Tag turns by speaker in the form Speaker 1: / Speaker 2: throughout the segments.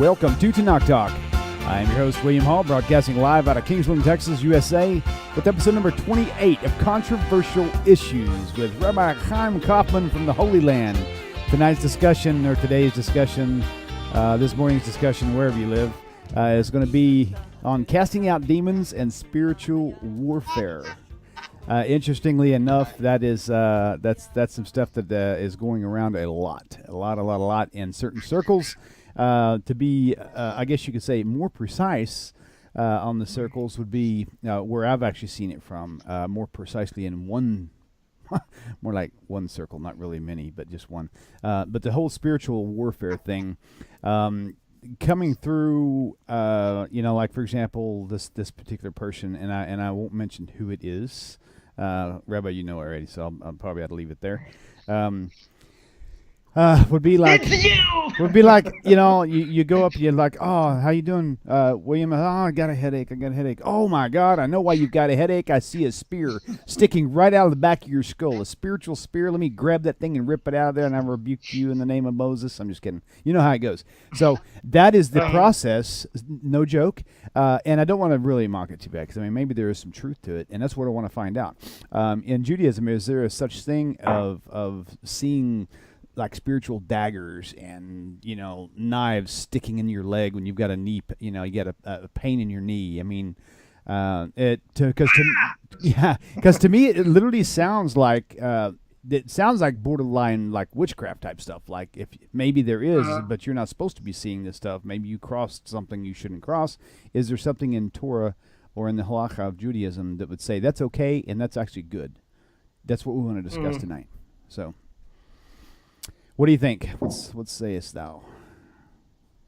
Speaker 1: Welcome to Tanakh Talk. I am your host, William Hall, broadcasting live out of Kingsland, Texas, USA, with episode number 28 of Controversial Issues with Rabbi Chaim Coffman from the Holy Land. Today's discussion, this morning's discussion, wherever you live, is going to be on casting out demons and spiritual warfare. Interestingly enough, that's some stuff that is going around a lot in certain circles. To be, I guess you could say, more precise on the circles would be where I've actually seen it from. More precisely in one, more like one circle, not really many, but just one. But the whole spiritual warfare thing. Coming through, like for example, this particular person, and I won't mention who it is. Rabbi, you know already, so I'll probably have to leave it there. Would be like, you go up, you're like, oh, how you doing, William? Oh, I got a headache. Oh my God, I know why you've got a headache. I see a spear sticking right out of the back of your skull, a spiritual spear. Let me grab that thing and rip it out of there, and I rebuke you in the name of Moses. I'm just kidding. You know how it goes. So that is the process, no joke. And I don't want to really mock it too bad, because I mean, maybe there is some truth to it, and that's what I want to find out. In Judaism, is there a such thing of seeing like spiritual daggers and, knives sticking in your leg when you've got a knee, you get a pain in your knee? I mean, because to me, it literally sounds like, borderline like witchcraft type stuff. Like if maybe there is, but you're not supposed to be seeing this stuff. Maybe you crossed something you shouldn't cross. Is there something in Torah or in the halacha of Judaism that would say that's okay and that's actually good? That's what we want to discuss tonight. So, what do you think? What sayest thou?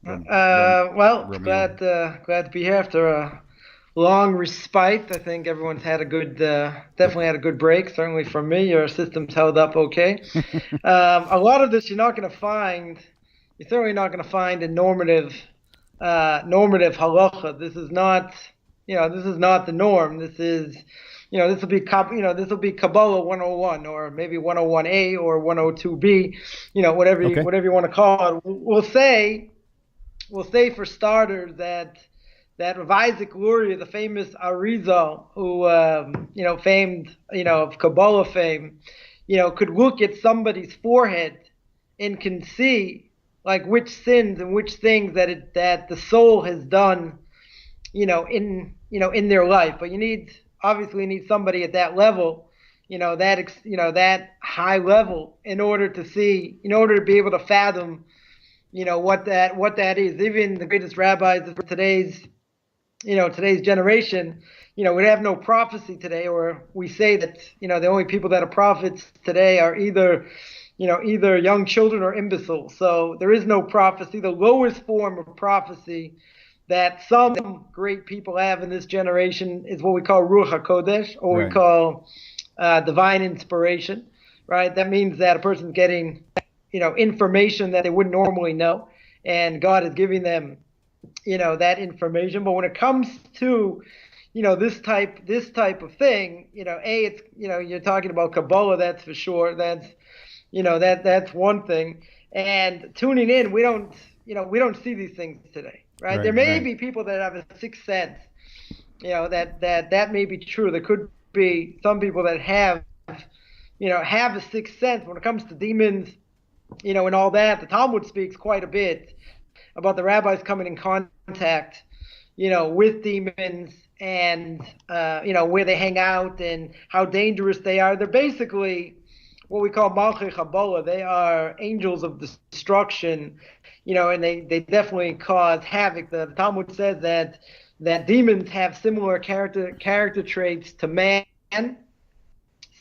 Speaker 2: Well, glad to be here after a long respite. I think everyone's had a good, definitely had a good break. Certainly for me, your system's held up okay. A lot of this you're certainly not going to find in normative halacha. This is not the norm. This is, this will be Kabbalah 101 or maybe 101A or 102B, whatever you want to call it. We'll say for starters that Rav Isaac Luria, the famous Arizal, who famed, of Kabbalah fame, could look at somebody's forehead and can see like which sins and which things that the soul has done, in their life. But you obviously need somebody at that level, that high level in order to be able to fathom, what that is. Even the greatest rabbis of today's generation, we have no prophecy today, or we say that, the only people that are prophets today are either young children or imbeciles. So there is no prophecy. The lowest form of prophecy that some great people have in this generation is what we call Ruach HaKodesh, or
Speaker 1: right.
Speaker 2: we call divine inspiration, right? That means that a person's getting, information that they wouldn't normally know, and God is giving them, that information. But when it comes to, this type of thing, it's, you're talking about Kabbalah, that's for sure. That's, that's one thing. And tuning in, we don't see these things today. Right? There may be people that have a sixth sense, that may be true. There could be some people that have a sixth sense when it comes to demons, and all that. The Talmud speaks quite a bit about the rabbis coming in contact, with demons and, where they hang out and how dangerous they are. They're basically what we call Malchei Chabola. They are angels of destruction, and they definitely cause havoc. The Talmud says that demons have similar character traits to man,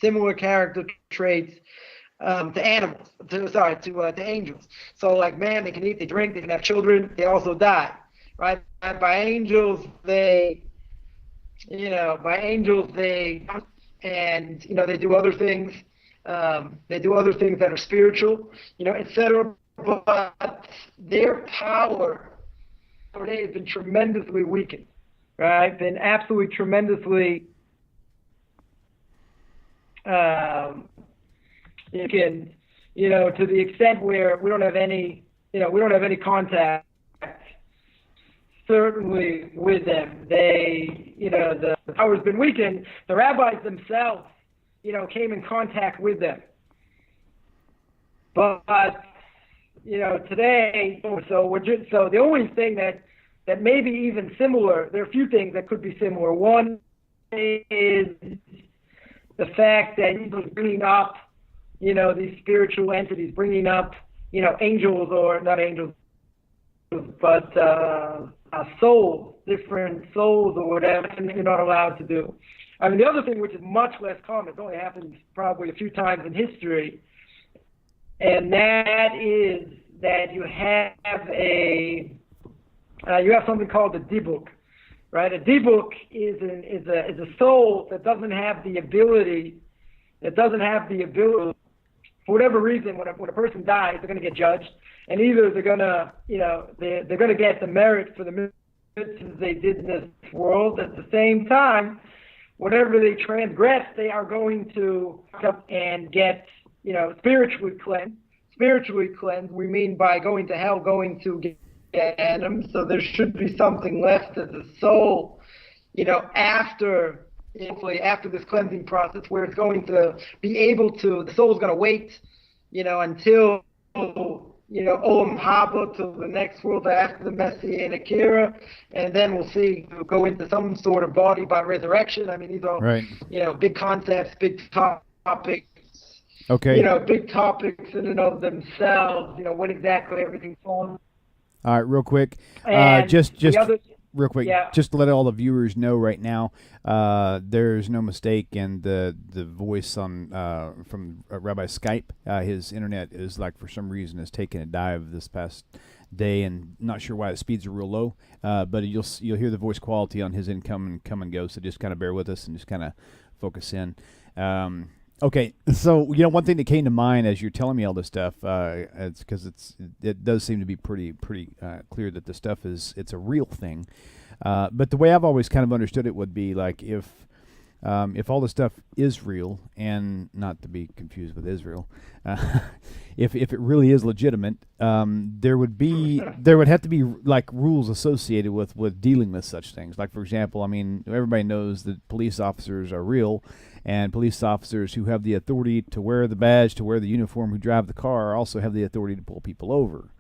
Speaker 2: similar character traits to animals, to angels. So like man, they can eat, they drink, they can have children, they also die, right? And by angels, they and they do other things. They do other things that are spiritual, etc. But their power today has been tremendously weakened, right? Been absolutely tremendously to the extent where we don't have any contact certainly with them. They, the power's been weakened. The rabbis themselves, came in contact with them. But today, so the only thing that may be even similar, there are a few things that could be similar. One is the fact that he's bringing up, these spiritual entities, bringing up, angels, or not angels, but souls, different souls or whatever, and you're not allowed to do. I mean, the other thing, which is much less common, it's only happened probably a few times in history, and that is that you have something called a dibuk, right? A dibuk is a soul that doesn't have the ability, for whatever reason, when a person dies, they're going to get judged, and either they're going to, they're going to get the merit for the mitzvahs they did in this world. At the same time, whatever they transgress, they are going to come and get, spiritually cleansed. Spiritually cleansed, we mean by going to hell, going to Gehenna. So there should be something left of the soul, after this cleansing process, where it's going to be able to, the soul is going to wait, until, Olam Haba, till the next world after the Messianic era, and then we'll see, we'll go into some sort of body by resurrection. I mean, these are,
Speaker 1: right.
Speaker 2: Big concepts, big topics.
Speaker 1: Okay.
Speaker 2: Big topics in and of themselves, what exactly everything's on.
Speaker 1: All right, real quick.
Speaker 2: And
Speaker 1: just real quick,
Speaker 2: yeah.
Speaker 1: just to let all the viewers know right now, there's no mistake in the voice on from Rabbi Skype. His internet is for some reason has taken a dive this past day, and not sure why the speeds are real low. But you'll hear the voice quality on his income and come and go. So just kind of bear with us and just kind of focus in. Okay, so one thing that came to mind as you're telling me all this stuff, it's because it does seem to be pretty clear that the stuff it's a real thing. But the way I've always kind of understood it would be if all the stuff is real, and not to be confused with Israel, if it really is legitimate, there would have to be rules associated with dealing with such things. Like, for example, I mean, everybody knows that police officers are real. And police officers who have the authority to wear the badge, to wear the uniform, who drive the car, also have the authority to pull people over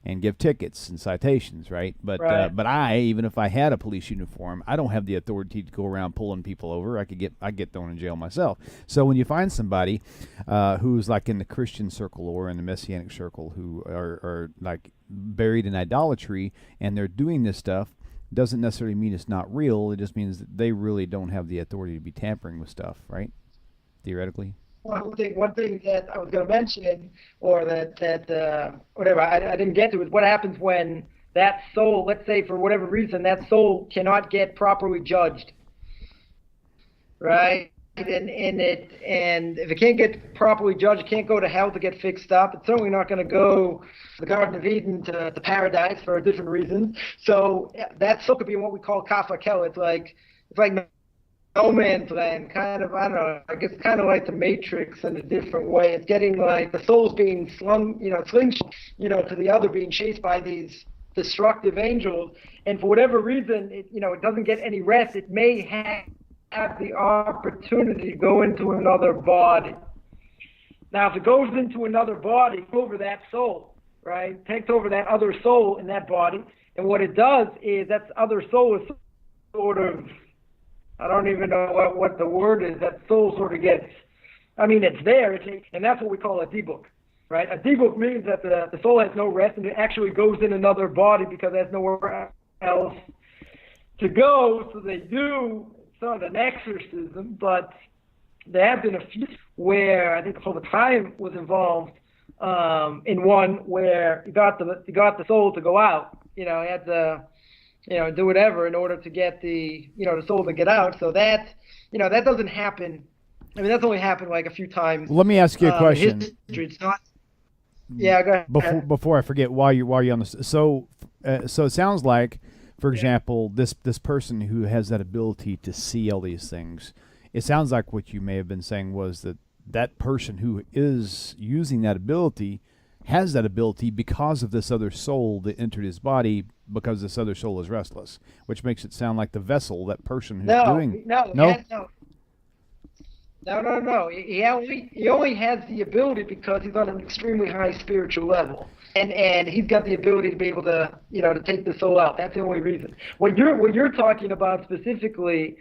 Speaker 1: and give tickets and citations, right? But
Speaker 2: right.
Speaker 1: But even if I had a police uniform, I don't have the authority to go around pulling people over. I'd get thrown in jail myself. So when you find somebody who's in the Christian circle or in the Messianic circle who are buried in idolatry and they're doing this stuff, doesn't necessarily mean it's not real. It just means that they really don't have the authority to be tampering with stuff, right? Theoretically.
Speaker 2: One thing that I was going to mention, or that whatever I didn't get to, is what happens when that soul, let's say for whatever reason, that soul cannot get properly judged, right? And if it can't get properly judged, it can't go to hell to get fixed up. It's certainly not going to go to the Garden of Eden to paradise for different reasons. So that soul could be what we call kafa kel. It's like no man's land, kind of. I don't know. I guess kind of like the Matrix in a different way. It's getting the soul's being slung, slingshot, to the other, being chased by these destructive angels, and for whatever reason, it doesn't get any rest. It may have the opportunity to go into another body. Now, if it goes into another body, over that soul, right? Takes over that other soul in that body, and what it does is that other soul is sort of, I don't even know what the word is, that soul sort of gets, it's there, and that's what we call a dibuk, right? A dibuk means that the soul has no rest, and it actually goes in another body because there's nowhere else to go, so they do. It's not an exorcism, but there have been a few where I think Chaim was involved in one where he got the soul to go out. He had to, do whatever in order to get the soul to get out. So that, that doesn't happen. That's only happened a few times.
Speaker 1: Let me ask you a question.
Speaker 2: It's not. Yeah, go ahead.
Speaker 1: Before I forget, while you're on this, so it sounds like, for example, this person who has that ability to see all these things, it sounds like what you may have been saying was that person who is using that ability has that ability because of this other soul that entered his body, because this other soul is restless, which makes it sound like the vessel, that person who's doing. No.
Speaker 2: No. He only has the ability because he's on an extremely high spiritual level, and he's got the ability to be able to, to take the soul out. That's the only reason. What you're talking about specifically,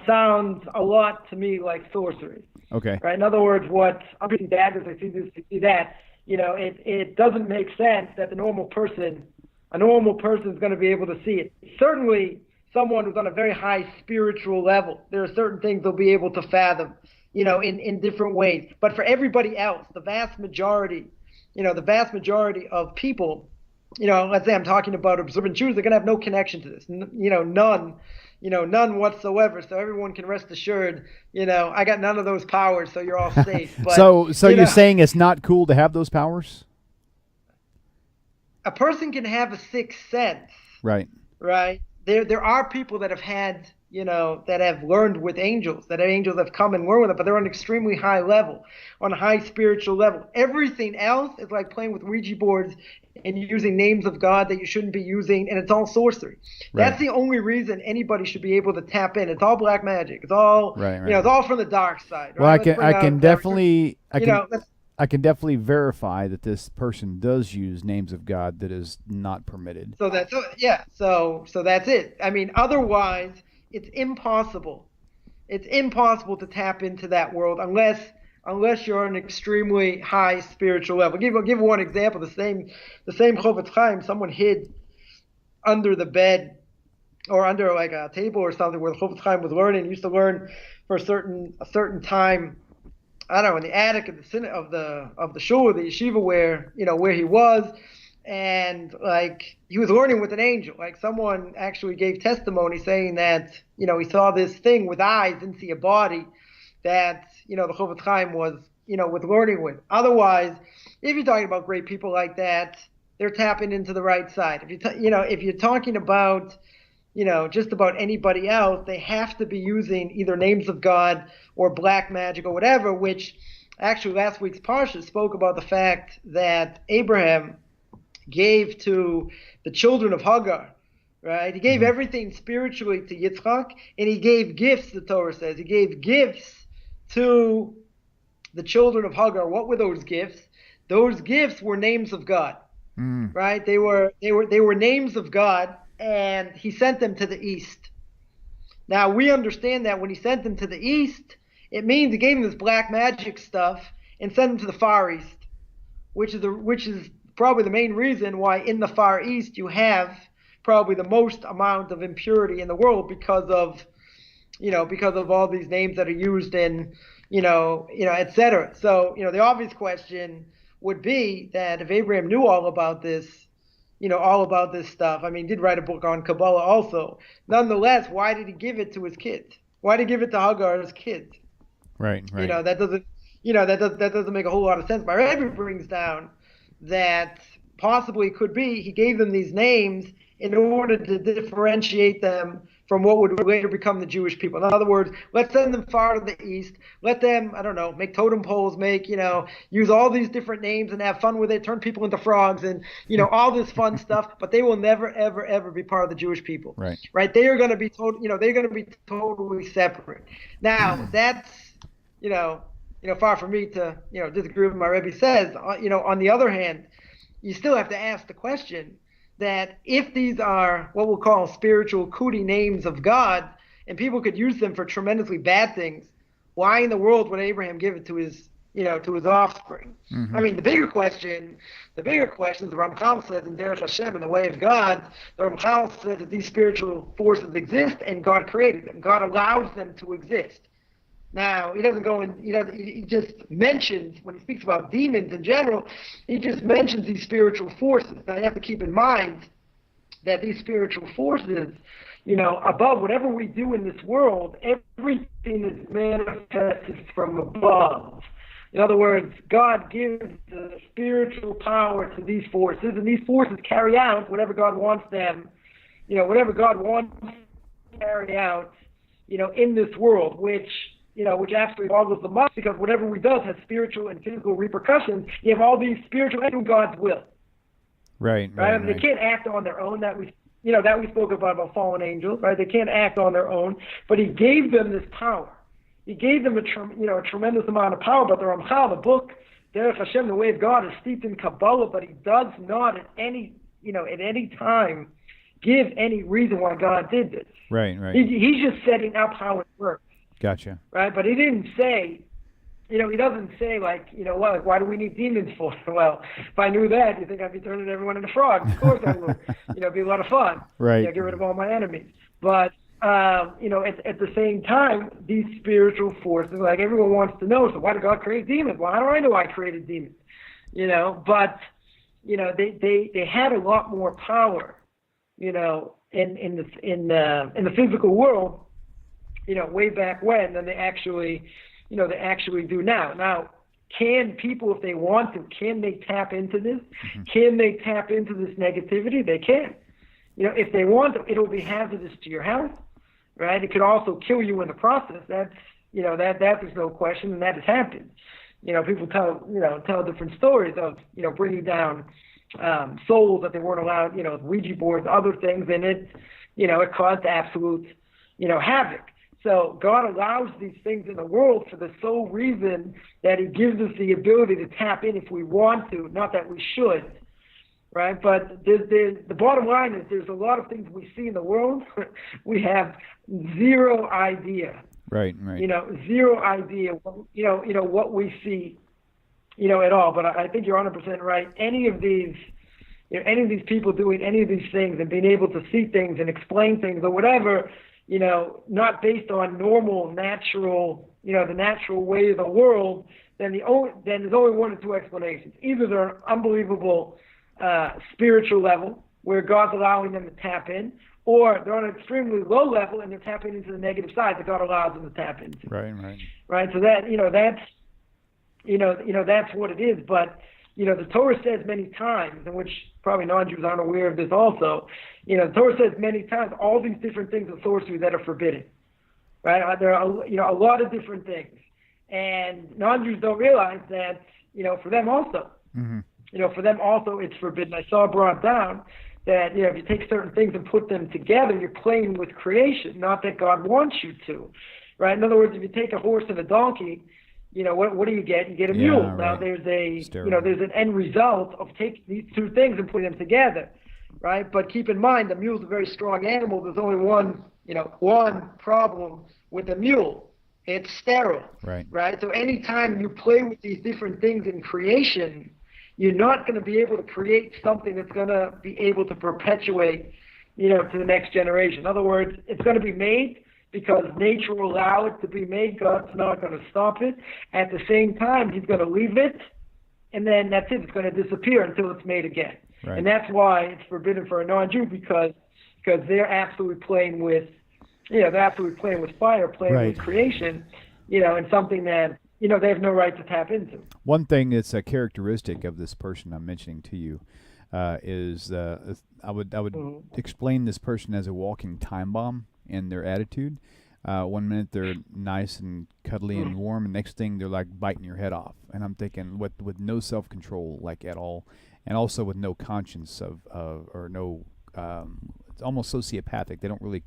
Speaker 2: sounds a lot to me like sorcery.
Speaker 1: Okay.
Speaker 2: Right. In other words, what I'm reading that is I see that. It doesn't make sense that a normal person is going to be able to see it. Certainly, someone who's on a very high spiritual level, there are certain things they'll be able to fathom, in different ways. But for everybody else, the vast majority of people, let's say I'm talking about observant Jews, they're going to have no connection to this. None whatsoever. So everyone can rest assured, I got none of those powers, so you're all safe. But,
Speaker 1: so you're saying it's not cool to have those powers?
Speaker 2: A person can have a sixth sense.
Speaker 1: Right.
Speaker 2: Right. There are people that have had, that have learned with angels, that angels have come and learned with them, but they're on an extremely high level, on a high spiritual level. Everything else is like playing with Ouija boards and using names of God that you shouldn't be using, and it's all sorcery. Right. That's the only reason anybody should be able to tap in. It's all black magic. It's all, it's all from the dark side. Right?
Speaker 1: Well, I can definitely verify that this person does use names of God that is not permitted.
Speaker 2: So that's so that's it. I mean, otherwise, it's impossible. It's impossible to tap into that world unless you're on an extremely high spiritual level. I'll give one example. The same Chaim, someone hid under the bed or under like a table or something where the Chaim was learning. He used to learn for a certain time. I don't know, in the attic of the shul, the yeshiva where he was, and like he was learning with an angel. Like someone actually gave testimony saying that he saw this thing with eyes, didn't see a body, that the Chofetz Chaim was was learning with. Otherwise, if you're talking about great people like that, they're tapping into the right side. If you're talking about just about anybody else, they have to be using either names of God or black magic or whatever, which actually last week's Parsha spoke about the fact that Abraham gave to the children of Hagar, right? He gave everything spiritually to Yitzchak, and he gave gifts, the Torah says. He gave gifts to the children of Hagar. What were those gifts? Those gifts were names of God, right? They were names of God, and he sent them to the east. Now we understand that when he sent them to the east, it means he gave them this black magic stuff and sent them to the Far East, which is probably the main reason why in the Far East you have probably the most amount of impurity in the world because of all these names that are used in etc. So the obvious question would be that if Abraham knew all about this stuff, I mean, he did write a book on Kabbalah also. Nonetheless, why did he give it to his kids? Why did he give it to Hagar's kids?
Speaker 1: Right.
Speaker 2: That doesn't make a whole lot of sense. My Rabbi brings down that possibly could be he gave them these names in order to differentiate them from what would later become the Jewish people. In other words, let's send them far to the east. Let them, I don't know, make totem poles, use all these different names and have fun with it, turn people into frogs and, all this fun stuff, but they will never, ever, ever be part of the Jewish people. Right? They are going to be they're going to be totally separate. Now, that's, far from me to, disagree with what my Rebbe says. On the other hand, you still have to ask the question that if these are what we'll call spiritual cootie names of God, and people could use them for tremendously bad things, why in the world would Abraham give it to his offspring? I mean, the bigger question is the Ramchal says in Derech Hashem, in the way of God, the Ramchal says that these spiritual forces exist and God created them. God allows them to exist. Now, he doesn't go in, he just mentions, when he speaks about demons in general, he just mentions these spiritual forces. Now, you have to keep in mind that these spiritual forces, above whatever we do in this world, everything is manifested from above. In other words, God gives the spiritual power to these forces, and these forces carry out whatever God wants them, whatever God wants to carry out, in this world, which which absolutely boggles the mind, because whatever we do has spiritual and physical repercussions. You have all these spiritual and God's will.
Speaker 1: Right.
Speaker 2: I mean, they can't act on their own. That we spoke about fallen angels, right? They can't act on their own, but He gave them this power. He gave them a tremendous amount of power. But the Ramchal, the book Derech Hashem, the way of God, is steeped in Kabbalah, but he does not at any time give any reason why God did this.
Speaker 1: Right.
Speaker 2: He's just setting up how it works.
Speaker 1: Gotcha.
Speaker 2: Right, but he didn't say, he doesn't say why do we need demons for? Well, if I knew that, you think I'd be turning everyone into frogs? Of course I would. It'd be a lot of fun.
Speaker 1: Right.
Speaker 2: Get rid of all my enemies. But at the same time, these spiritual forces, like everyone wants to know, so why did God create demons? Well, how do I know I created demons? But they had a lot more power, in the physical world, way back when, than they actually do now. Now, can people, if they want to, can they tap into this? Mm-hmm. Can they tap into this negativity? They can. If they want to, it'll be hazardous to your health, right? It could also kill you in the process. That's, that is no question, and that has happened. People tell different stories of, bringing down souls that they weren't allowed, Ouija boards, other things, and it caused absolute, havoc. So God allows these things in the world for the sole reason that He gives us the ability to tap in if we want to, not that we should, right? But the bottom line is there's a lot of things we see in the world we have zero idea.
Speaker 1: Right.
Speaker 2: Zero idea, what we see, at all. But I think you're 100% right. Any of these people doing any of these things and being able to see things and explain things or whatever, not based on normal, natural, the natural way of the world, then there's only one or two explanations. Either they're an unbelievable spiritual level where God's allowing them to tap in, or they're on an extremely low level and they're tapping into the negative side that God allows them to tap into. Right. So that that's what it is. But the Torah says many times, in which probably non-Jews aren't aware of this also, the Torah says many times all these different things of sorcery that are forbidden, right? There are, a lot of different things. And non-Jews don't realize that, for them also, for them also it's forbidden. I saw brought down that, if you take certain things and put them together, you're playing with creation, not that God wants you to, right? In other words, if you take a horse and a donkey, what do you get? You get a mule.
Speaker 1: Right.
Speaker 2: Now there's there's an end result of taking these two things and putting them together, right? But keep in mind, the mule's a very strong animal. There's only one problem with the mule. It's sterile, right? So anytime you play with these different things in creation, you're not going to be able to create something that's going to be able to perpetuate, to the next generation. In other words, it's going to be made because nature will allow it to be made. God's not going to stop it. At the same time, He's going to leave it, and then that's it. It's going to disappear until it's made again.
Speaker 1: Right.
Speaker 2: And that's why it's forbidden for a non-Jew, because they're absolutely playing with, fire, playing with creation, and something that, they have no right to tap into.
Speaker 1: One thing that's a characteristic of this person I'm mentioning to you is I would explain this person as a walking time bomb in their attitude. 1 minute they're nice and cuddly and warm, and next thing they're like biting your head off. And I'm thinking with no self-control, like at all, and also with no conscience or no, it's almost sociopathic. They don't really,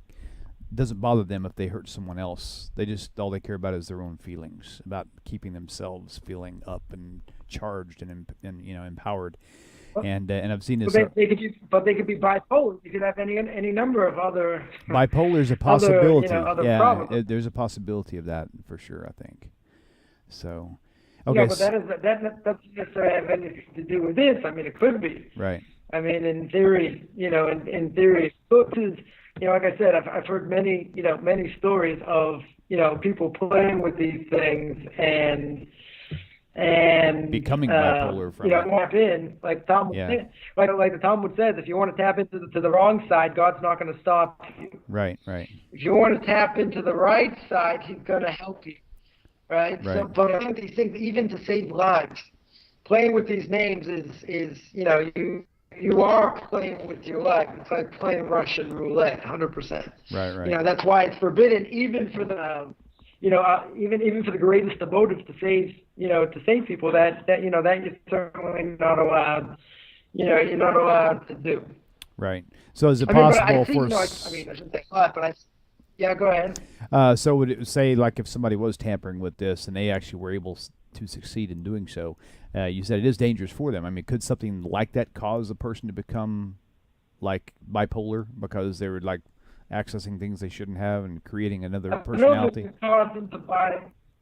Speaker 1: doesn't bother them if they hurt someone else. All they care about is their own feelings, about keeping themselves feeling up and charged and empowered. And I've seen this.
Speaker 2: They could be bipolar. You could have any number of other.
Speaker 1: Bipolar is a possibility.
Speaker 2: Other problems.
Speaker 1: There's a possibility of that for sure, I think. So,
Speaker 2: okay. Yeah, but that doesn't necessarily have anything to do with this. I mean, it could be.
Speaker 1: Right.
Speaker 2: I mean, in theory, in theory, this is, like I said, I've heard many stories of, people playing with these things and
Speaker 1: becoming bipolar from
Speaker 2: tap in, like Talmud, like the Talmud says, if you want to tap into the wrong side, God's not going to stop you.
Speaker 1: Right.
Speaker 2: If you want to tap into the right side, He's going to help you. Right. So, but I think these things, even to save lives, playing with these names is you are playing with your life. It's like playing Russian roulette, 100%.
Speaker 1: Right.
Speaker 2: That's why it's forbidden, even for the even for the greatest of motives to save people, that you're certainly not allowed. You're not allowed to do.
Speaker 1: Right. So is it
Speaker 2: I mean, but
Speaker 1: possible
Speaker 2: I think,
Speaker 1: for?
Speaker 2: I shouldn't say a lot, but yeah, go ahead.
Speaker 1: So would it say, like, if somebody was tampering with this and they actually were able to succeed in doing so, you said it is dangerous for them. I mean, could something like that cause a person to become like bipolar because they were like accessing things they shouldn't have and creating another personality?
Speaker 2: I know that cause them to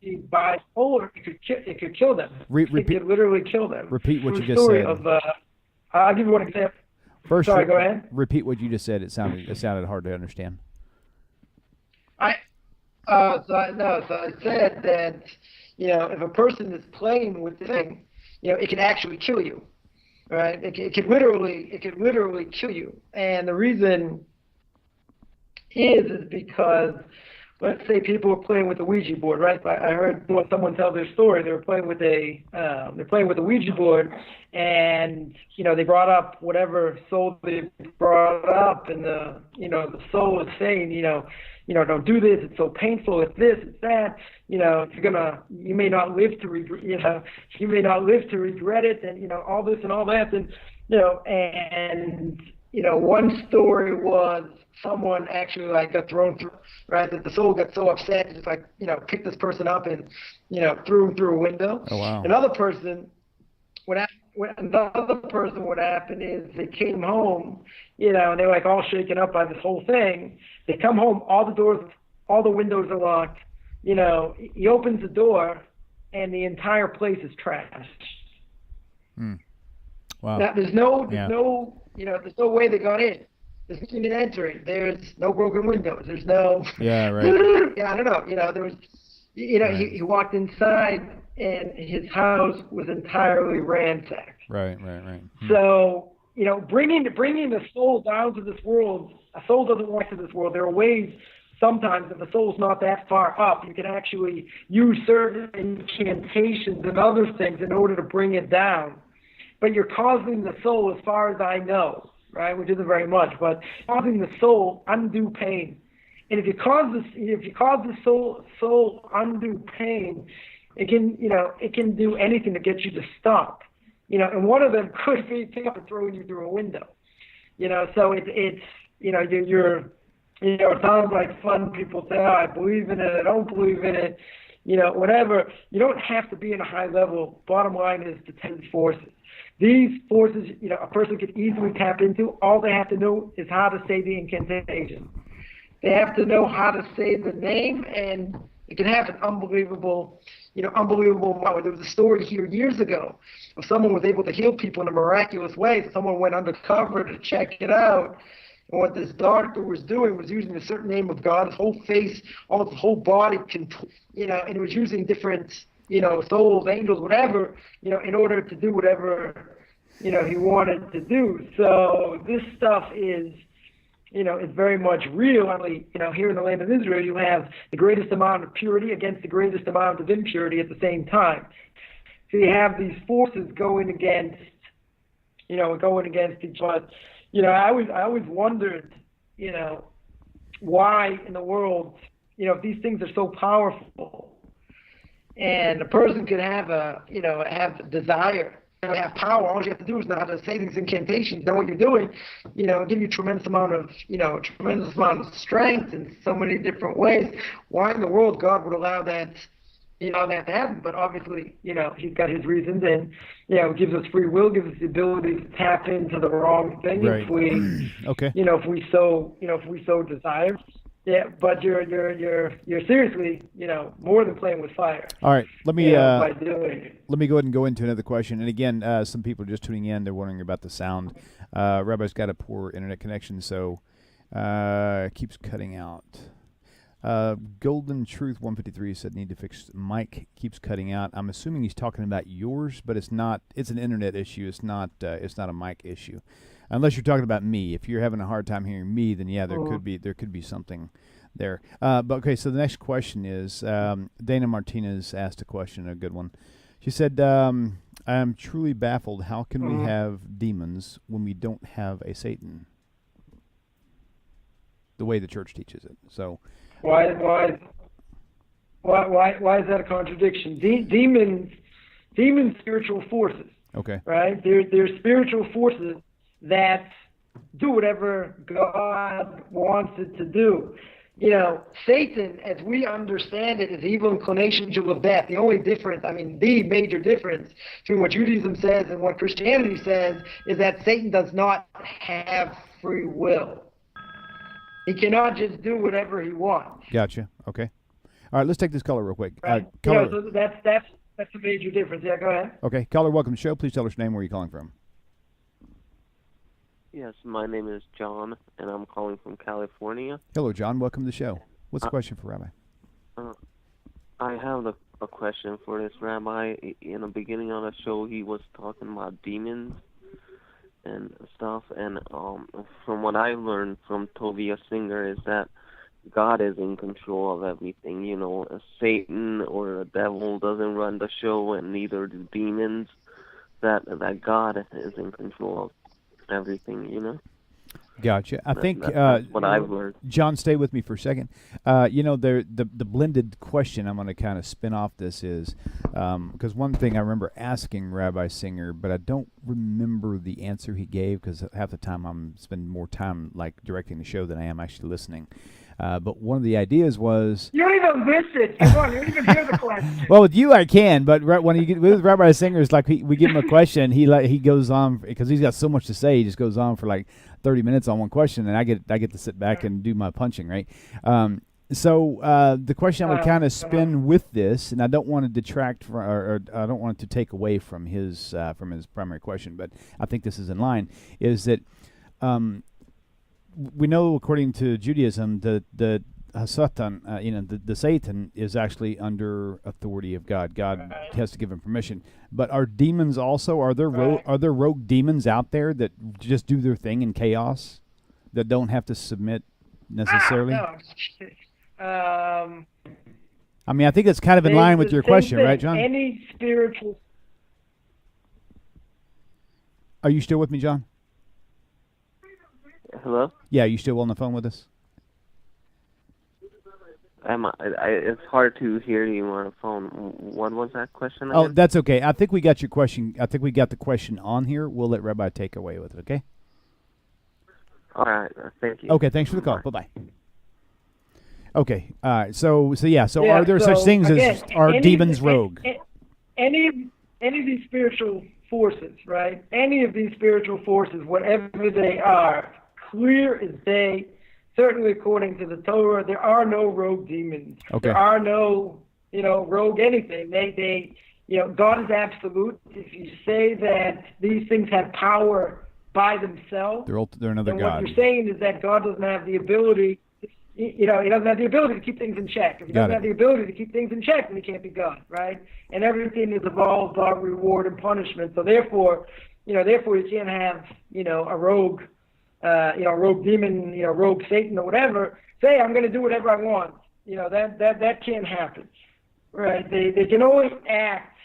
Speaker 2: be bipolar. It could kill them. It could literally kill them.
Speaker 1: Repeat what you just
Speaker 2: story
Speaker 1: said.
Speaker 2: Of, I'll give you one example.
Speaker 1: First,
Speaker 2: sorry, go ahead.
Speaker 1: Repeat what you just said. It sounded hard to understand.
Speaker 2: So I said that, if a person is playing with the thing, it can actually kill you, right? It could literally kill you. And the reason is because, let's say people were playing with a Ouija board, right? I heard someone tell their story. They were playing with a Ouija board, and they brought up whatever soul they brought up, and the soul is saying, don't do this. It's so painful. It's this. It's that. You may not live to regret. You may not live to regret it, and all this and all that, and one story was someone actually got thrown through, right? That the soul got so upset, it just picked this person up and threw him through a window.
Speaker 1: Oh wow!
Speaker 2: Another person would happen is they came home, and they're all shaken up by this whole thing. They come home, all the windows are locked. He opens the door, and the entire place is trashed.
Speaker 1: Wow.
Speaker 2: Now there's no way they got in. There's nothing in entering. There's no broken windows. There's no.
Speaker 1: Yeah, right.
Speaker 2: Yeah, I don't know. There was.
Speaker 1: Right.
Speaker 2: He walked inside and his house was entirely ransacked.
Speaker 1: Right.
Speaker 2: So bringing the soul down to this world. A soul doesn't walk to this world. There are ways. Sometimes, if the soul's not that far up, you can actually use certain incantations and other things in order to bring it down. But you're causing the soul, as far as I know, right, which isn't very much, but causing the soul undue pain. And if you cause the soul undue pain, it can do anything to get you to stop. And one of them could be picking up and throwing you through a window. So it's it sounds like fun. People say, oh, I believe in it, I don't believe in it, whatever. You don't have to be in a high level. Bottom line is to tend forces. These forces, a person could easily tap into. All they have to know is how to say the incantation. They have to know how to say the name, and it can have an unbelievable power. There was a story here years ago of someone was able to heal people in a miraculous way. So someone went undercover to check it out. And what this doctor was doing was using a certain name of God, his whole face, his whole body, and he was using different, souls, angels, whatever, in order to do whatever, he wanted to do. So this stuff is, is very much real. Here in the land of Israel, you have the greatest amount of purity against the greatest amount of impurity at the same time. So you have these forces going against each other. I always wondered, why in the world, if these things are so powerful, and a person could have a desire, have power. All you have to do is know how to say these incantations, know what you're doing, give you a tremendous amount of strength in so many different ways. Why in the world God would allow that? That to happen, but obviously, he's got his reasons, and gives us free will, gives us the ability to tap into the wrong thing if we,
Speaker 1: okay,
Speaker 2: if we so desire. Yeah, but you're seriously, more than playing with fire.
Speaker 1: All right, let me
Speaker 2: by doing it.
Speaker 1: Let me go ahead and go into another question. And again, some people are just tuning in; they're wondering about the sound. Rabbi's got a poor internet connection, so it keeps cutting out. Golden Truth 153 said need to fix mic, keeps cutting out. I'm assuming he's talking about yours, but it's not. It's an internet issue. It's not a mic issue, unless you're talking about me. If you're having a hard time hearing me, then yeah, there could be something there. But okay, so the next question is Dana Martinez asked a question, a good one. She said, "I'm truly baffled. How can we have demons when we don't have a Satan?" The way the church teaches it. So.
Speaker 2: Why? Why is that a contradiction? Demons, spiritual forces,
Speaker 1: Okay.
Speaker 2: right? They're spiritual forces that do whatever God wants it to do. Satan, as we understand it, is evil inclination of death. The only difference, the major difference between what Judaism says and what Christianity says is that Satan does not have free will. He cannot just do whatever he wants.
Speaker 1: Gotcha. Okay. All right, let's take this caller real quick.
Speaker 2: Right?
Speaker 1: Caller.
Speaker 2: So that's a major difference. Yeah, go ahead.
Speaker 1: Okay, caller, welcome to the show. Please tell us your name, where you're calling from.
Speaker 3: Yes, my name is John, and I'm calling from California.
Speaker 1: Hello, John. Welcome to the show. What's the question for Rabbi?
Speaker 3: I have a question for this Rabbi. In the beginning of the show, he was talking about demons and stuff, and from what I learned from Tovia Singer is that God is in control of everything. Satan or the devil doesn't run the show, and neither do demons. That God is in control of everything.
Speaker 1: Gotcha. I think
Speaker 3: that's what I've learned.
Speaker 1: John, stay with me for a second. The blended question I'm going to kind of spin off this is because one thing I remember asking Rabbi Singer, but I don't remember the answer he gave because half the time I'm spending more time like directing the show than I am actually listening. But one of the ideas was
Speaker 2: you don't even listen. Come on, you don't even hear the question.
Speaker 1: Well, with you I can, but when you get with Rabbi Singer, it's like we give him a question, he goes on because he's got so much to say. He just goes on for like 30 minutes on one question, and I get to sit back and do my punching, right? So the question I would kind of spin with this, and I don't want to detract from, or I don't want it to take away from his primary question, but I think this is in line, is that we know according to Judaism the Satan, the Satan is actually under authority of God. God has to give him permission. But are demons also? Are there rogue demons out there that just do their thing in chaos, that don't have to submit necessarily?
Speaker 2: No.
Speaker 1: I think it's kind of in line with your question, right, John?
Speaker 2: Any spiritual.
Speaker 1: Are you still with me, John?
Speaker 3: Hello?
Speaker 1: Yeah, you still on the phone with us?
Speaker 3: It's hard to hear you on the phone. What was that question again?
Speaker 1: Oh, that's okay. I think we got your question. I think we got the question on here. We'll let Rabbi take away with it, okay?
Speaker 3: All right. Thank you.
Speaker 1: Okay, thanks for the call. Bye-bye. Okay. So are there such things as demons rogue?
Speaker 2: Any of these spiritual forces, right? Any of these spiritual forces, whatever they are, clear as day, certainly according to the Torah, there are no rogue demons.
Speaker 1: Okay.
Speaker 2: There are no, rogue anything. They God is absolute. If you say that these things have power by themselves,
Speaker 1: they're another
Speaker 2: then
Speaker 1: God.
Speaker 2: what you're saying is that God doesn't have the ability. He doesn't have the ability to keep things in check. If he doesn't have the ability to keep things in check, then he can't be God, right? And everything is evolved by reward and punishment. So therefore you can't have, a rogue, rogue demon, rogue Satan or whatever, say I'm going to do whatever I want. That can't happen, right? They can only act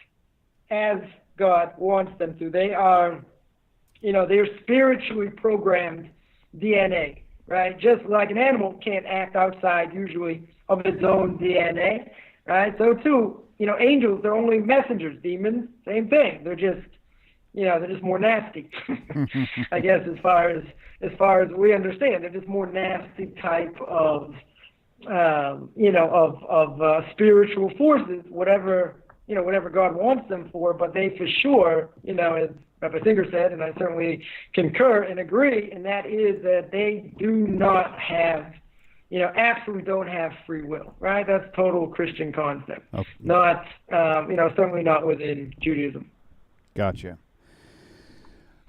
Speaker 2: as God wants them to. They are, they're spiritually programmed DNA. Right, just like an animal can't act outside usually of its own DNA, right? So too, angels, they're only messengers. Demons, same thing. They're just more nasty. I guess as far as we understand, they're just more nasty type of spiritual forces, whatever God wants them for. But they for sure, as Rabbi Singer said, and I certainly concur and agree, and that is that they do not have, absolutely don't have free will, right? That's total Christian concept. Okay. Not, certainly not within Judaism.
Speaker 1: Gotcha.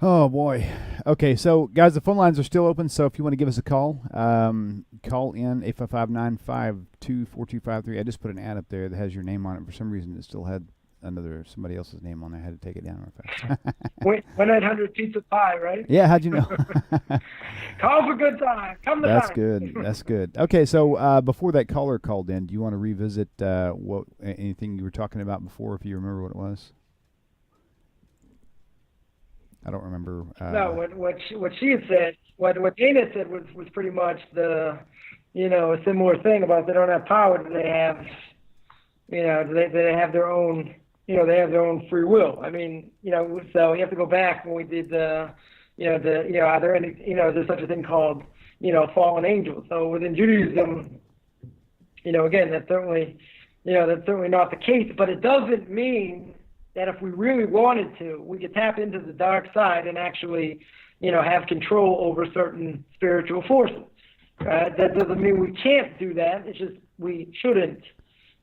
Speaker 1: Oh, boy. Okay, so, guys, the phone lines are still open, so if you want to give us a call, call in 855-952-4253. I just put an ad up there that has your name on it. For some reason, it still had somebody else's name on there. I had to take it down real fast.
Speaker 2: 1-800-Pizza Pie, right?
Speaker 1: Yeah, how'd you know?
Speaker 2: Call for good time. Come to
Speaker 1: That's
Speaker 2: time.
Speaker 1: good. That's good. Okay, so before that caller called in, do you want to revisit anything you were talking about before, if you remember what it was? I don't remember.
Speaker 2: No, what she had said, what Dana said was pretty much a similar thing about they don't have power. Do they have They have their own, they have their own free will. I mean, so you have to go back when we did are there any, there's such a thing called, fallen angels. So within Judaism, again, that's certainly not the case, but it doesn't mean that if we really wanted to, we could tap into the dark side and actually, have control over certain spiritual forces. That doesn't mean we can't do that. It's just we shouldn't.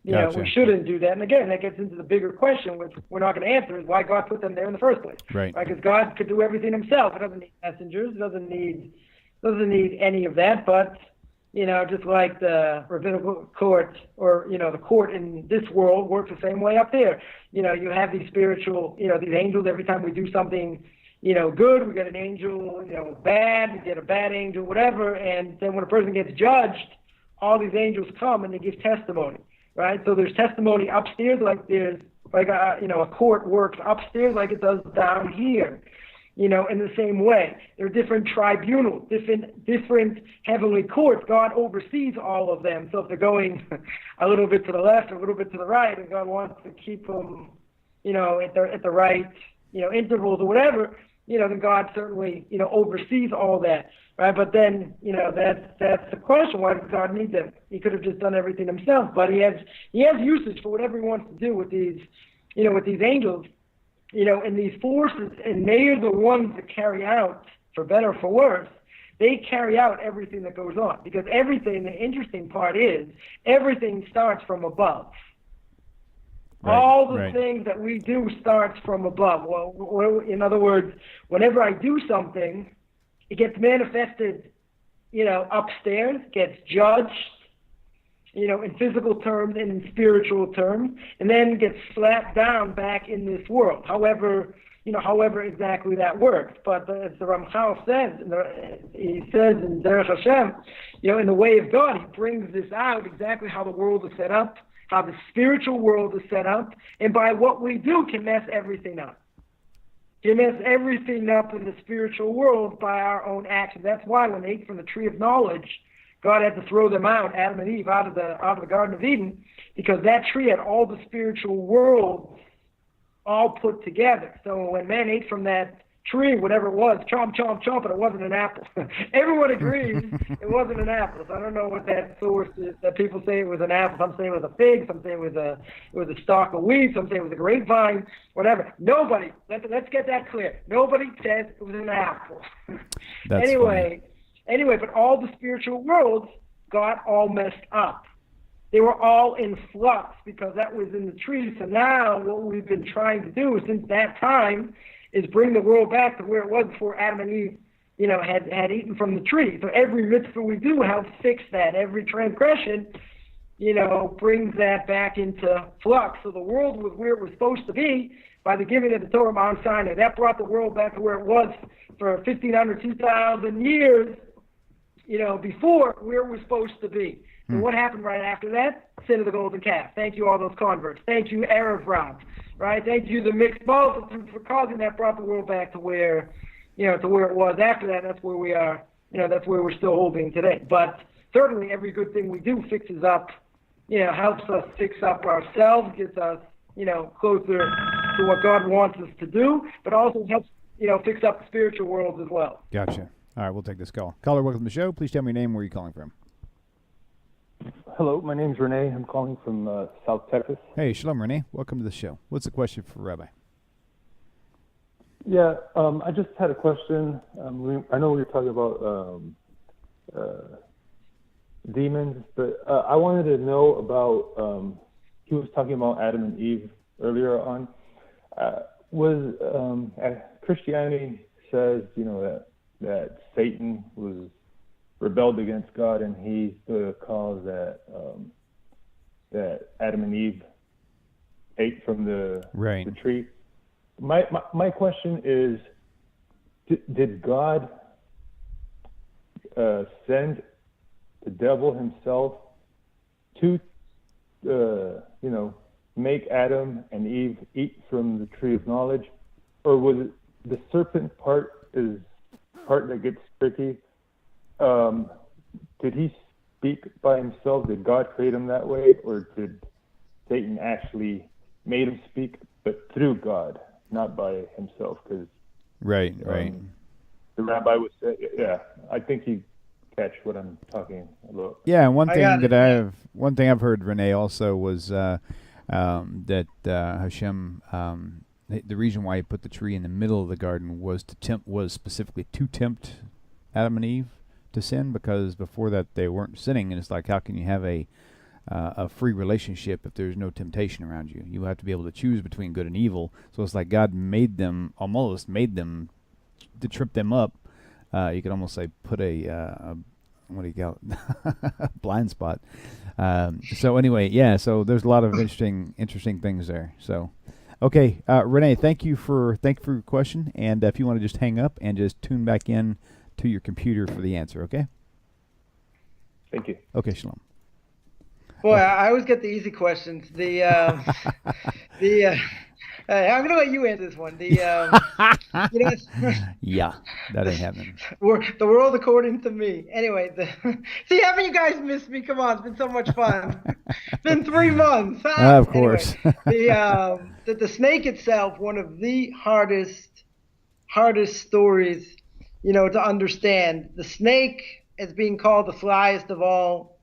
Speaker 1: Gotcha.
Speaker 2: We shouldn't do that. And again, that gets into the bigger question, which we're not going to answer, is why God put them there in the first place.
Speaker 1: Right.
Speaker 2: Because God could do everything himself. It doesn't need messengers. It doesn't need any of that. But just like the rabbinical court or the court in this world works the same way up there. You have these spiritual, these angels. Every time we do something, good, we get an angel. Bad, we get a bad angel, whatever. And then when a person gets judged, all these angels come and they give testimony. Right, so there's testimony upstairs, like there's a court works upstairs like it does down here. In the same way, there are different tribunals, different heavenly courts. God oversees all of them. So if they're going a little bit to the left, or a little bit to the right, and God wants to keep them, at the right, intervals or whatever, then God certainly, oversees all that. Right, but then that's the question. Why does God need them? He could have just done everything himself, but he has usage for whatever he wants to do with these, with these angels, and these forces, and they are the ones that carry out, for better or for worse, they carry out everything that goes on. Because everything, the interesting part is, everything starts from above. Right, all the things that we do starts from above. Well, in other words, whenever I do something, it gets manifested, upstairs, gets judged, in physical terms and in spiritual terms, and then gets slapped down back in this world. However exactly that works. But as the Ramchal says, he says in Derech Hashem, in the way of God, he brings this out exactly how the world is set up, how the spiritual world is set up, and by what we do can mess everything up. He messed everything up in the spiritual world by our own actions. That's why when they ate from the tree of knowledge, God had to throw them out, Adam and Eve, out of the Garden of Eden, because that tree had all the spiritual worlds all put together. So when man ate from that tree, whatever it was, chomp, chomp, chomp, and it wasn't an apple. Everyone agrees it wasn't an apple. So I don't know what that source is, that people say it was an apple. Some say it was a fig. Some say it was a stalk of wheat. Some say it was a grapevine. Whatever. Nobody. Let's get that clear. Nobody says it was an apple.
Speaker 1: That's
Speaker 2: Anyway, but all the spiritual worlds got all messed up. They were all in flux because that was in the tree. So now what we've been trying to do since that time is bring the world back to where it was before Adam and Eve, had eaten from the tree. So every mitzvah we do helps fix that. Every transgression, brings that back into flux. So the world was where it was supposed to be by the giving of the Torah Mount Sinai. That brought the world back to where it was for 1,500, 2,000 years, before where it was supposed to be. And what happened right after that? Sin of the golden calf. Thank you, all those converts. Thank you, Arab Rob. Right? Thank you, the mixed multitudes, for causing that, brought the world back to where, to where it was. After that, that's where we are. That's where we're still holding today. But certainly, every good thing we do fixes up. Helps us fix up ourselves, gets us, closer to what God wants us to do, but also helps, fix up the spiritual world as well.
Speaker 1: Gotcha. All right, we'll take this call. Caller, welcome to the show. Please tell me your name and where you're calling from.
Speaker 4: Hello, my name's Renee. I'm calling from South Texas.
Speaker 1: Hey, shalom, Renee. Welcome to the show. What's the question for Rabbi?
Speaker 4: Yeah, I just had a question. I know we were talking about demons, but I wanted to know about, he was talking about Adam and Eve earlier on. Christianity says, that Satan was rebelled against God, and he's the cause that Adam and Eve ate from the tree. My question is, did God send the devil himself to make Adam and Eve eat from the tree of knowledge, or was it the serpent part that gets tricky? Did he speak by himself? Did God create him that way, or did Satan actually made him speak, but through God, not by himself. Because
Speaker 1: Right.
Speaker 4: the rabbi was, I think you catch what I'm talking about.
Speaker 1: Yeah, and one thing I've heard, Renee, also was that Hashem, the reason why he put the tree in the middle of the garden was specifically to tempt Adam and Eve to sin, because before that they weren't sinning, and it's like, how can you have a free relationship if there's no temptation around you? You have to be able to choose between good and evil. So it's like God almost made them to trip them up. You could almost say put a what do you call it? Blind spot. So anyway, yeah. So there's a lot of interesting things there. So, okay, Renee, thank you for your question. And if you want to just hang up and just tune back in to your computer for the answer, okay?
Speaker 4: Thank you.
Speaker 1: Okay, shalom.
Speaker 2: Boy, I always get the easy questions. I'm gonna let you answer this one.
Speaker 1: Yeah, that ain't happening.
Speaker 2: The world according to me. Anyway, see, haven't you guys missed me? Come on, it's been so much fun. It's been 3 months.
Speaker 1: Of course.
Speaker 2: Anyway, the snake itself, one of the hardest stories, to understand. The snake is being called the slyest of all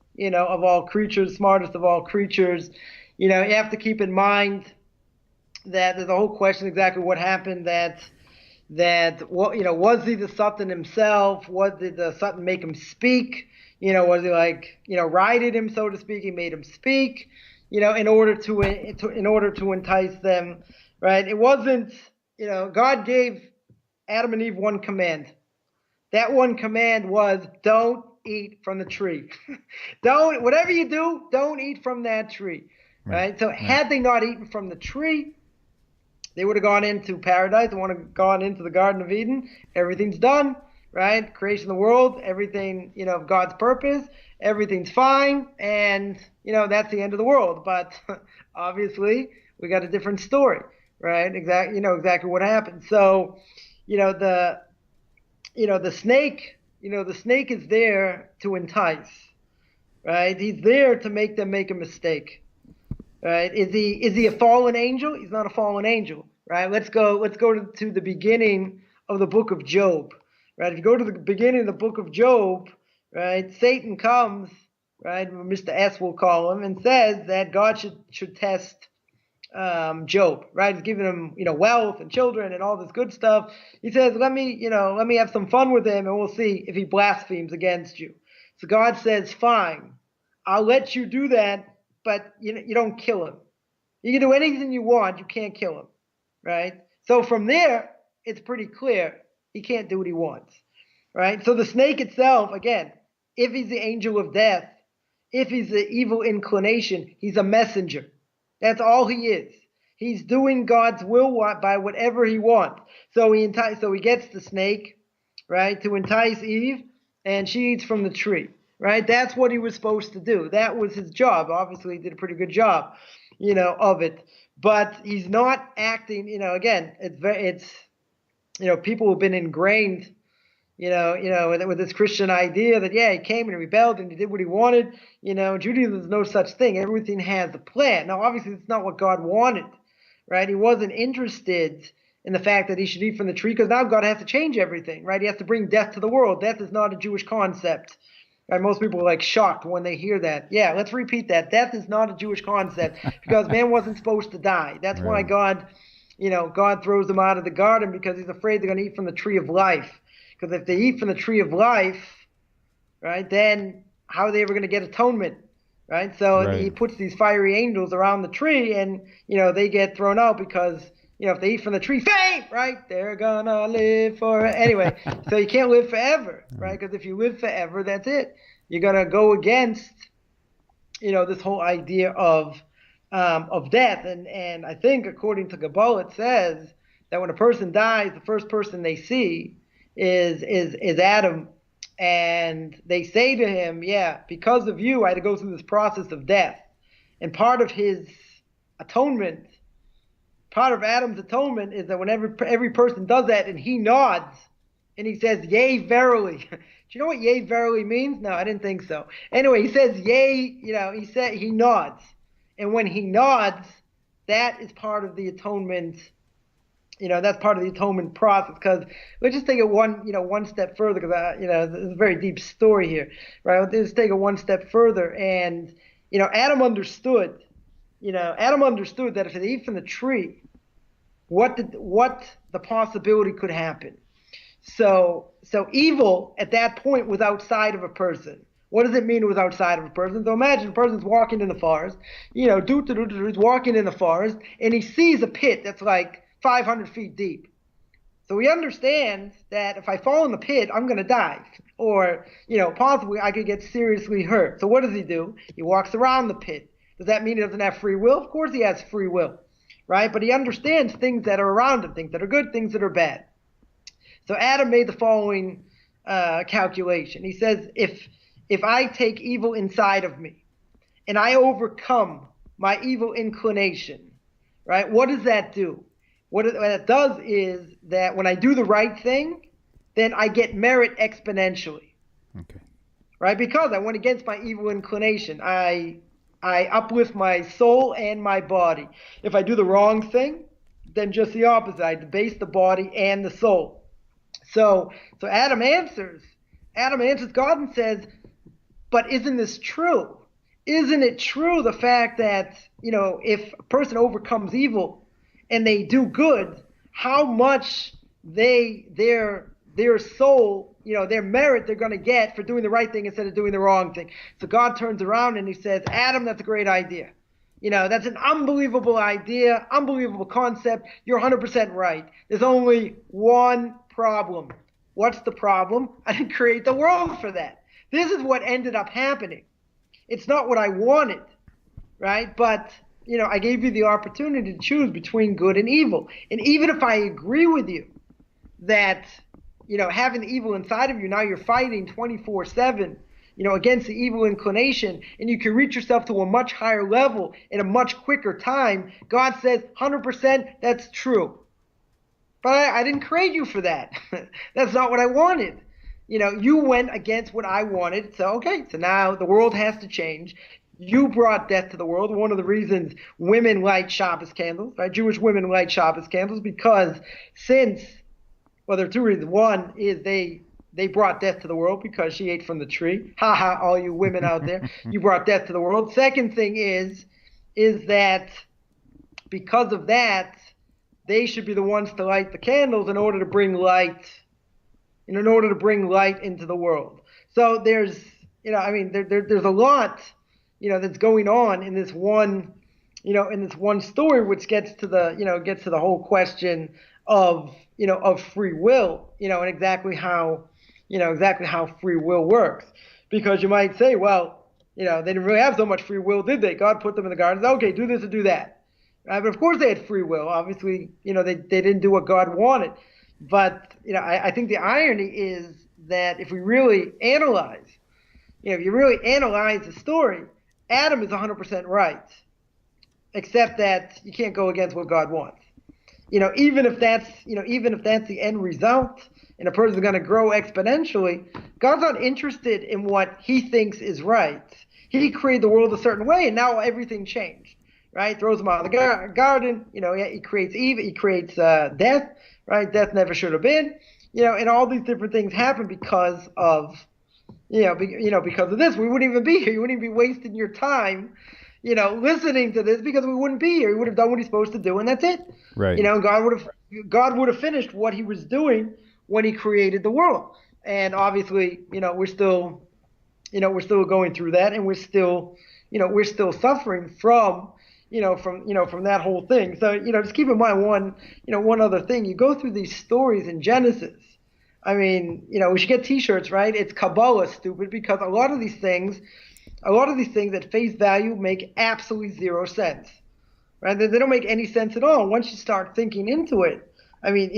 Speaker 2: creatures, smartest of all creatures. You have to keep in mind that there's a whole question exactly what happened. Was he the Satan himself? Did the Satan make him speak? Was he righted him, so to speak? He made him speak, in order to entice them, right? It wasn't, God gave Adam and Eve one command. That one command was, don't eat from the tree. Whatever you do, don't eat from that tree, right? So had they not eaten from the tree, they would have gone into paradise. They would have gone into the Garden of Eden. Everything's done, right? Creation of the world, everything, God's purpose, everything's fine, and that's the end of the world. But obviously, we got a different story, right? Exactly what happened. So, the snake, the snake is there to entice, right? He's there to make them make a mistake. Right? Is he a fallen angel? He's not a fallen angel, right? Let's go to the beginning of the book of Job, right? If you go to the beginning of the book of Job, right, Satan comes, right, Mr. S will call him, and says that God should test Job, right? He's giving him, wealth and children and all this good stuff. He says, let me have some fun with him, and we'll see if he blasphemes against you. So God says, fine, I'll let you do that, but you don't kill him. You can do anything you want, you can't kill him, right? So from there, it's pretty clear he can't do what he wants, right? So the snake itself, again, if he's the angel of death, if he's the evil inclination, he's a messenger. That's all he is. He's doing God's will by whatever he wants. So he gets the snake, right, to entice Eve, and she eats from the tree. Right, that's what he was supposed to do. That was his job. Obviously, he did a pretty good job, of it. But he's not acting. Again, it's people who've been ingrained, with this Christian idea that he came and rebelled and he did what he wanted. Judaism, there's no such thing. Everything has a plan. Now, obviously, it's not what God wanted, right? He wasn't interested in the fact that he should eat from the tree, because now God has to change everything, right? He has to bring death to the world. Death is not a Jewish concept. Right, most people are shocked when they hear that. Yeah, let's repeat that. Death is not a Jewish concept, because man wasn't supposed to die. That's why God throws them out of the garden, because he's afraid they're going to eat from the tree of life. Because if they eat from the tree of life, right, then how are they ever going to get atonement? Right? So he puts these fiery angels around the tree, and they get thrown out because if they eat from the tree, fame, right? They're gonna live forever. Anyway, so you can't live forever, right? Because if you live forever, that's it. You're gonna go against, this whole idea of death. And I think according to Kabbalah, it says that when a person dies, the first person they see is Adam, and they say to him, because of you, I had to go through this process of death. And part of his atonement. Part of Adam's atonement is that whenever every person does that and he nods and he says, yea, verily. Do you know what yea, verily means? No, I didn't think so. Anyway, he says, yea, he nods. And when he nods, that is part of the atonement. That's part of the atonement process. Because let's just take it one step further, because there's a very deep story here, right? Let's take it one step further, and Adam understood. Adam understood that if they eat from the tree, what the possibility could happen. So evil at that point was outside of a person. What does it mean it was outside of a person? So imagine a person's walking in the forest, he's walking in the forest, and he sees a pit that's like 500 feet deep. So he understands that if I fall in the pit, I'm going to die. Or, possibly I could get seriously hurt. So what does he do? He walks around the pit. Does that mean he doesn't have free will? Of course he has free will, right? But he understands things that are around him, things that are good, things that are bad. So Adam made the following calculation. He says, if I take evil inside of me and I overcome my evil inclination, right, what does that do? What it does is that when I do the right thing, then I get merit exponentially.
Speaker 1: Okay.
Speaker 2: Right? Because I went against my evil inclination. I uplift my soul and my body. If I do the wrong thing, then just the opposite. I debase the body and the soul. So Adam answers God and says, but isn't this true? Isn't it true, the fact that, if a person overcomes evil and they do good, how much their soul, their merit they're going to get for doing the right thing instead of doing the wrong thing. So God turns around and he says, Adam, that's a great idea. That's an unbelievable idea, unbelievable concept. You're 100% right. There's only one problem. What's the problem? I didn't create the world for that. This is what ended up happening. It's not what I wanted, right? But, I gave you the opportunity to choose between good and evil. And even if I agree with you that, having the evil inside of you, now you're fighting 24/7, against the evil inclination, and you can reach yourself to a much higher level in a much quicker time, God says 100% that's true. But I didn't create you for that. That's not what I wanted. You went against what I wanted. So now the world has to change. You brought death to the world. One of the reasons women light Shabbos candles, right? Jewish women light Shabbos candles because there are two reasons. One is they brought death to the world because she ate from the tree. Ha ha, all you women out there. You brought death to the world. Second thing is that because of that, they should be the ones to light the candles in order to bring light into the world. So there's there's a lot that's going on in this one story, which gets to the whole question of free will, and exactly how free will works. Because you might say, well, they didn't really have so much free will, did they? God put them in the garden. Okay, do this and do that. But of course they had free will. Obviously, they didn't do what God wanted. But I think the irony is that if we really analyze, if you really analyze the story, Adam is 100% right, except that you can't go against what God wants. Even if that's the end result, and a person's going to grow exponentially, God's not interested in what He thinks is right. He created the world a certain way, and now everything changed. Right? Throws them out of the garden. He creates evil. He creates death. Right? Death never should have been. And all these different things happen because of because of this. We wouldn't even be here. You wouldn't even be wasting your time, listening to this, because we wouldn't be here. He would have done what he's supposed to do, and that's it.
Speaker 1: Right.
Speaker 2: God would have finished what He was doing when He created the world. And obviously, we're still going through that, and we're still suffering from that whole thing. So, just keep in mind one other thing. You go through these stories in Genesis. I mean, we should get T-shirts, right? It's Kabbalah, stupid, because a lot of these things at face value make absolutely zero sense, right? They don't make any sense at all. Once you start thinking into it, I mean,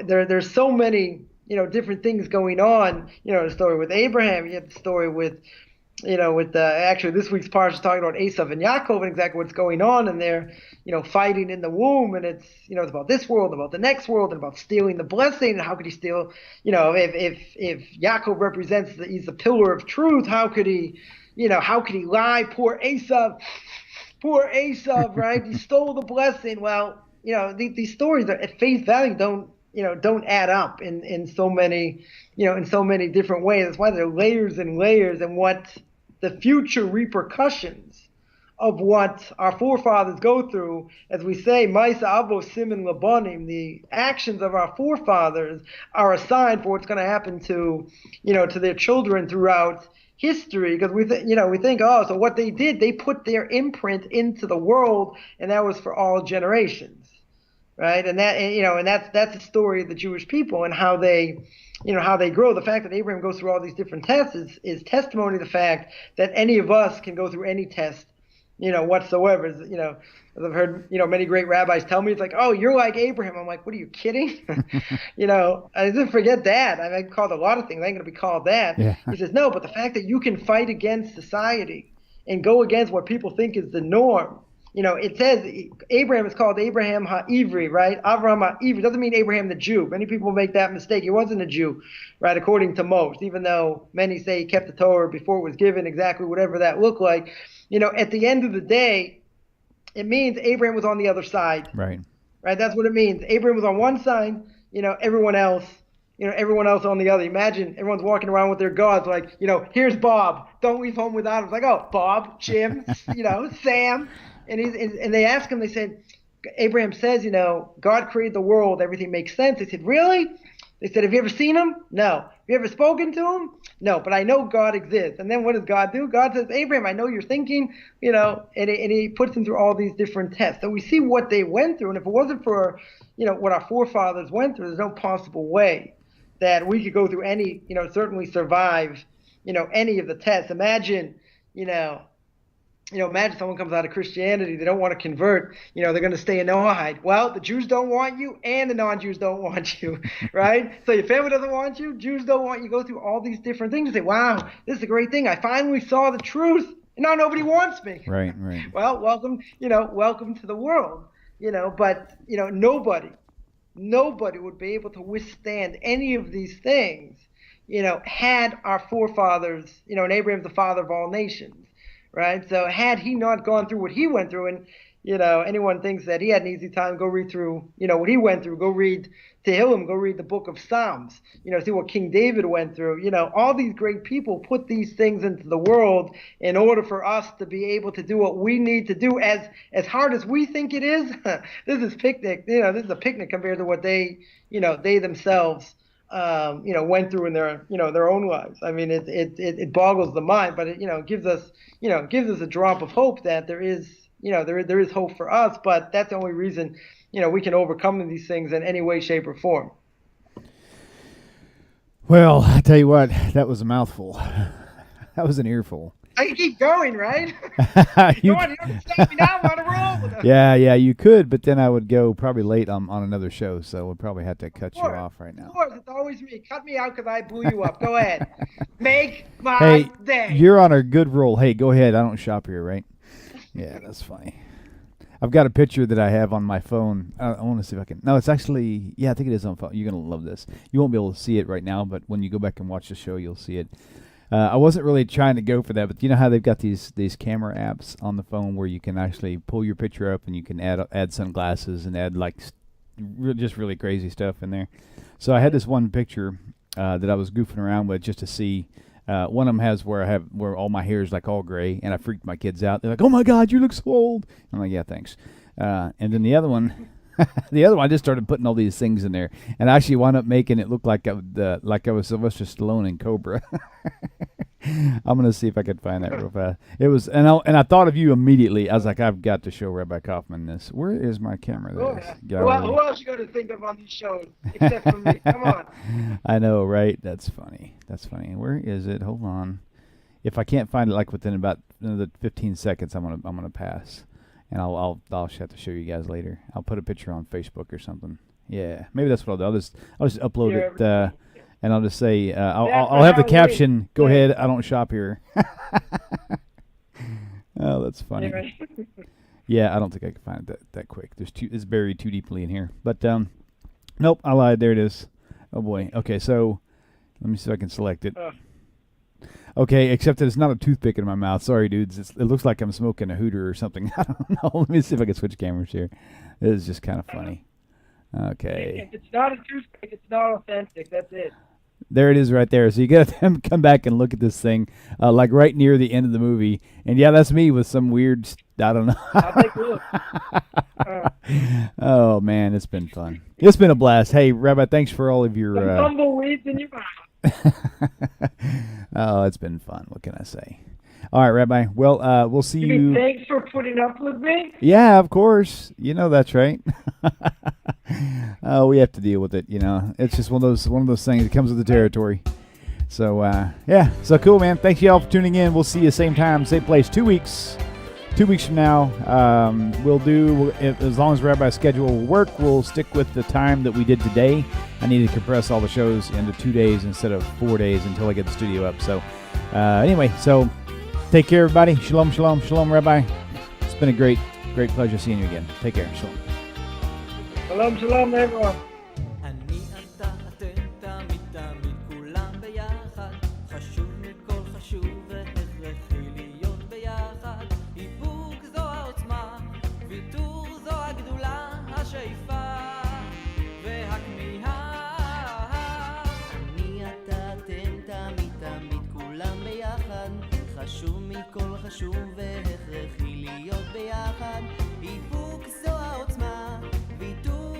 Speaker 2: there's so many, different things going on. The story with Abraham, you have the story with actually this week's parsha is talking about Esav and Yaakov and exactly what's going on, and they're, fighting in the womb, and it's, it's about this world, about the next world, and about stealing the blessing, and how could he steal, if Yaakov represents he's the pillar of truth, how could he lie, poor Esav, poor Esav, right? He stole the blessing. Well, these stories are, at face value don't add up in so many, in so many different ways. That's why there are layers and layers, and what the future repercussions of what our forefathers go through, as we say, Maisa Avo Simin Labonim, the actions of our forefathers are a sign for what's going to happen to, to their children throughout history. Because we think, oh, so what they did, they put their imprint into the world, and that was for all generations, right? And that's the story of the Jewish people and how they grow. The fact that Abraham goes through all these different tests is testimony to the fact that any of us can go through any test, whatsoever. As I've heard, many great rabbis tell me, it's like, oh, you're like Abraham. I'm like, what are you kidding? I didn't forget that. I mean, called a lot of things. I ain't going to be called that.
Speaker 1: Yeah.
Speaker 2: He says, no, but the fact that you can fight against society and go against what people think is the norm. It says Abraham is called Abraham HaIvri, right? Avram HaIvri doesn't mean Abraham the Jew. Many people make that mistake. He wasn't a Jew, right, according to most, even though many say he kept the Torah before it was given, exactly whatever that looked like. At the end of the day, it means Abraham was on the other side.
Speaker 1: Right.
Speaker 2: Right? That's what it means. Abraham was on one side, everyone else on the other. Imagine everyone's walking around with their gods like, here's Bob. Don't leave home without him. It's like, oh, Bob, Jim, Sam. And they ask him, they said, Abraham says, God created the world, everything makes sense. They said, really? They said, have you ever seen him? No. Have you ever spoken to him? No, but I know God exists. And then what does God do? God says, Abraham, I know you're thinking, and he puts them through all these different tests. So we see what they went through. And if it wasn't for, what our forefathers went through, there's no possible way that we could go through any, certainly survive, any of the tests. Imagine someone comes out of Christianity, they don't want to convert, they're going to stay in Noahide. Well, the Jews don't want you and the non-Jews don't want you, right? So your family doesn't want you, Jews don't want you. Go through all these different things and say, wow, this is a great thing. I finally saw the truth and now nobody wants me.
Speaker 1: Right.
Speaker 2: Well, welcome to the world, but, nobody would be able to withstand any of these things, had our forefathers, and Abraham's the father of all nations. Right. So had he not gone through what he went through, and anyone thinks that he had an easy time, go read through what he went through. Go read Tehillim. Go read the book of Psalms. See what King David went through. All these great people put these things into the world in order for us to be able to do what we need to do. As hard as we think it is, this is picnic. This is a picnic compared to what they themselves went through in their own lives. I mean, it boggles the mind, but it gives us a drop of hope that there is hope for us. But that's the only reason we can overcome these things in any way, shape, or form.
Speaker 1: Well, I tell you what, that was a mouthful. That was an earful.
Speaker 2: I can keep going, right?
Speaker 1: You
Speaker 2: don't stop me now. I'm on a roll.
Speaker 1: Yeah, you could, but then I would go probably late on another show, so we'll probably have to cut you off right now.
Speaker 2: Of course, it's always me. Cut me out because I blew you up. Go ahead. Make my day.
Speaker 1: You're on a good roll. Hey, go ahead. I don't shop here, right? Yeah, that's funny. I've got a picture that I have on my phone. I want to see if I can. No, it's actually, I think it is on phone. You're going to love this. You won't be able to see it right now, but when you go back and watch the show, you'll see it. I wasn't really trying to go for that, but you know how they've got these camera apps on the phone where you can actually pull your picture up and you can add sunglasses and add just really crazy stuff in there. So I had this one picture that I was goofing around with just to see. One of them has where all my hair is like all gray, and I freaked my kids out. They're like, "Oh my God, you look so old." I'm like, "Yeah, thanks." And then the other one. I just started putting all these things in there, and I actually wound up making it look like I was Sylvester Stallone in Cobra. I'm gonna see if I can find that real fast. It was, and I thought of you immediately. I was like, I've got to show Rabbi Coffman this. Where is my camera? There.
Speaker 2: Who else you going to think of on these shows except for me? Come on.
Speaker 1: I know, right? That's funny. Where is it? Hold on. If I can't find it, like within about another 15 seconds, I'm gonna pass. And I'll have to show you guys later. I'll put a picture on Facebook or something. Yeah, maybe that's what I'll do. I'll just upload it, and I'll just say I'll have the caption. Go ahead. I don't shop here. Oh, that's funny. Yeah, I don't think I can find it that quick. It's buried too deeply in here. But nope, I lied. There it is. Oh boy. Okay, so let me see if I can select it. Okay, except that it's not a toothpick in my mouth. Sorry, dudes. It looks like I'm smoking a hooter or something. I don't know. Let me see if I can switch cameras here. This is just kind of funny. Okay.
Speaker 2: If it's not a toothpick, it's not authentic. That's it.
Speaker 1: There it is right there. So you got to come back and look at this thing, like right near the end of the movie. And yeah, that's me with some weird, I don't know.
Speaker 2: I'll take a look.
Speaker 1: Oh, man, it's been fun. It's been a blast. Hey, Rabbi, thanks for all of your...
Speaker 2: tumbleweeds in your mouth.
Speaker 1: Oh, it's been fun. What can I say? All right, Rabbi. Well, we'll see you.
Speaker 2: Thanks for putting up with me.
Speaker 1: Yeah, of course. You know that's right. We have to deal with it. You know, it's just one of those things that comes with the territory. So yeah, so cool, man. Thank you all for tuning in. We'll see you same time, same place. 2 weeks. 2 weeks from now, as long as Rabbi's schedule will work, we'll stick with the time that we did today. I need to compress all the shows into 2 days instead of 4 days until I get the studio up. So anyway, so take care, everybody. Shalom, shalom, shalom, Rabbi. It's been a great pleasure seeing you again. Take care. Shalom.
Speaker 2: Shalom, shalom, everyone.
Speaker 5: חשוב והכרחי להיות ביחד, איפוק זו העוצמה, ויתור